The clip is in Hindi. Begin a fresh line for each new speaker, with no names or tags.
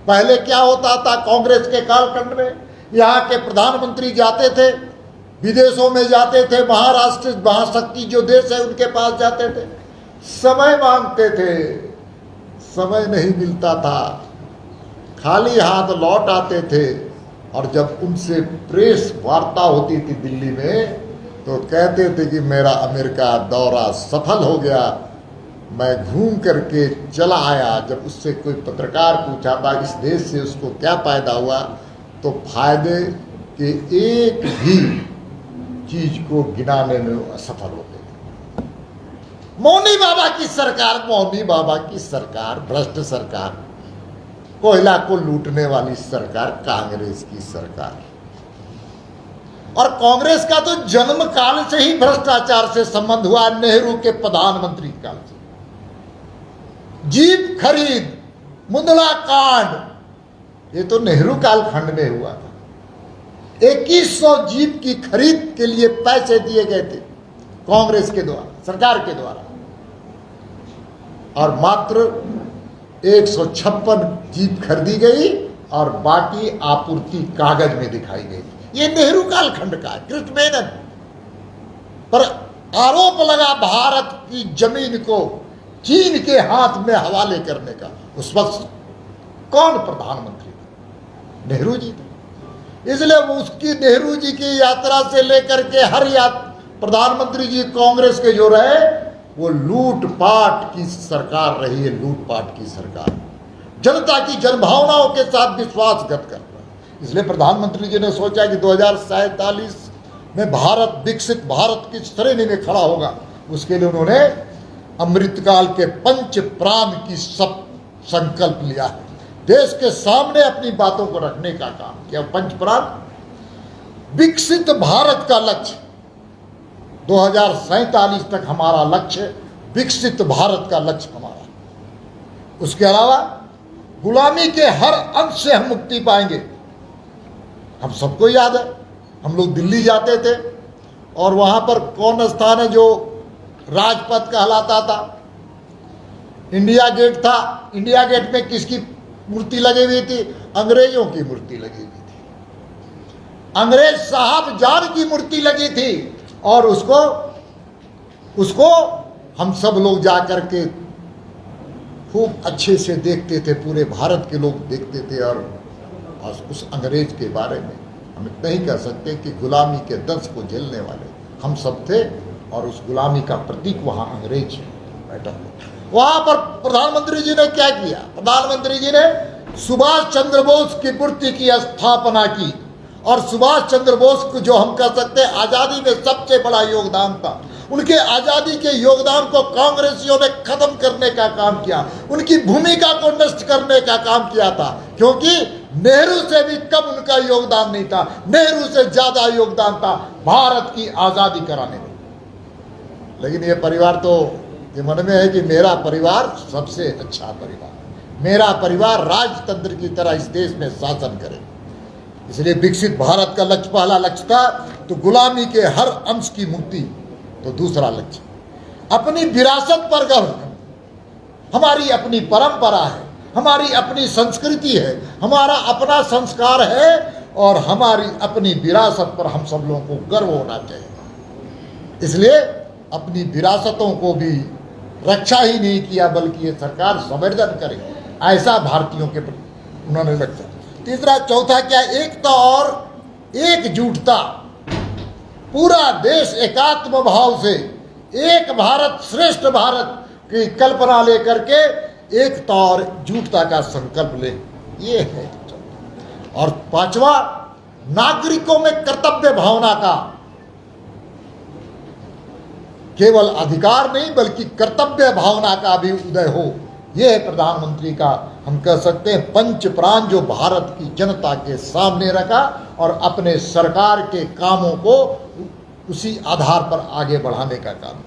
पहले क्या होता था कांग्रेस के कालखंड में, यहाँ के प्रधानमंत्री जाते थे, विदेशों में जाते थे, महाराष्ट्र महाशक्ति जो देश है उनके पास जाते थे, समय मांगते थे, समय नहीं मिलता था, खाली हाथ लौट आते थे। और जब उनसे प्रेस वार्ता होती थी दिल्ली में तो कहते थे कि मेरा अमेरिका दौरा सफल हो गया, मैं घूम करके चला आया। जब उससे कोई पत्रकार पूछा था इस देश से उसको क्या फायदा हुआ, तो फायदे के एक भी चीज को गिनाने में वो असफल हो गए। मौनी बाबा की सरकार, मौनी बाबा की सरकार, भ्रष्ट सरकार, कोयला को लूटने वाली सरकार, कांग्रेस की सरकार। और कांग्रेस का तो जन्म काल से ही भ्रष्टाचार से संबंध हुआ, नेहरू के प्रधानमंत्री काल से। जीप खरीद, मुंदला कांड, ये तो नेहरू कालखंड में हुआ था। 2100 जीप की खरीद के लिए पैसे दिए गए थे कांग्रेस के द्वारा, सरकार के द्वारा, और मात्र 156 जीप खरीदी गई और बाकी आपूर्ति कागज में दिखाई गई। ये नेहरू कालखंड का कृष्ण मेनन पर आरोप लगा भारत की जमीन को चीन के हाथ में हवाले करने का। उस वक्त कौन प्रधानमंत्री था? नेहरू जी थे। इसलिए उसकी, नेहरू जी की यात्रा से लेकर के हर प्रधानमंत्री जी कांग्रेस के जो रहे, वो लूटपाट की सरकार रही है, लूटपाट की सरकार, जनता की जनभावनाओं के साथ विश्वासघात कर रहा है। इसलिए प्रधानमंत्री जी ने सोचा कि 2047 में भारत विकसित भारत की श्रेणी में खड़ा होगा। उसके लिए उन्होंने अमृतकाल के पंच प्राण की सब संकल्प लिया है, देश के सामने अपनी बातों को रखने का काम किया। पंच प्राण, विकसित भारत का लक्ष्य 2047 तक हमारा लक्ष्य, विकसित भारत का लक्ष्य हमारा। उसके अलावा गुलामी के हर अंश से हम मुक्ति पाएंगे। हम सबको याद है, हम लोग दिल्ली जाते थे और वहां पर कौन स्थान है जो राजपथ कहलाता था? इंडिया गेट था। इंडिया गेट में किसकी मूर्ति लगी हुई थी? अंग्रेजों की मूर्ति लगी हुई थी, अंग्रेज साहब जान की मूर्ति लगी थी। और उसको हम सब लोग जाकर के खूब अच्छे से देखते थे, पूरे भारत के लोग देखते थे। और उस अंग्रेज के बारे में हम इतना ही कह सकते कि गुलामी के दंश को झेलने वाले हम सब थे, और उस गुलामी का प्रतीक वहाँ अंग्रेज बैठा हुआ। वहाँ पर प्रधानमंत्री जी ने क्या किया? प्रधानमंत्री जी ने सुभाष चंद्र बोस की मूर्ति की स्थापना की। और सुभाष चंद्र बोस को जो हम कह सकते हैं आज़ादी में सबसे बड़ा योगदान था, उनके आज़ादी के योगदान को कांग्रेसियों ने खत्म करने का काम किया, उनकी भूमिका को नष्ट करने का काम किया था। क्योंकि नेहरू से भी कम उनका योगदान नहीं था, नेहरू से ज्यादा योगदान था भारत की आज़ादी कराने में। लेकिन ये परिवार तो ये मन में है कि मेरा परिवार सबसे अच्छा परिवार, मेरा परिवार राजतंत्र की तरह इस देश में शासन करे। इसलिए विकसित भारत का लक्ष्य पहला लक्ष्य था, तो गुलामी के हर अंश की मुक्ति तो दूसरा लक्ष्य। अपनी विरासत पर गर्व, हमारी अपनी परंपरा है, हमारी अपनी संस्कृति है, हमारा अपना संस्कार है, और हमारी अपनी विरासत पर हम सब लोगों को गर्व होना चाहिए। इसलिए अपनी विरासतों को भी रक्षा ही नहीं किया, बल्कि ये सरकार संवर्धन करे, ऐसा भारतीयों के प्रति उन्होंने लक्ष्य। तीसरा, चौथा क्या? एकता और एकजुटता। पूरा देश एकात्म भाव से एक भारत श्रेष्ठ भारत की कल्पना लेकर के एकता और एकजुटता का संकल्प ले, ये है। और पांचवा, नागरिकों में कर्तव्य भावना का, केवल अधिकार नहीं बल्कि कर्तव्य भावना का भी उदय हो, यह है प्रधानमंत्री का, हम कह सकते हैं, पंच प्राण, जो भारत की जनता के सामने रखा और अपने सरकार के कामों को उसी आधार पर आगे बढ़ाने का काम।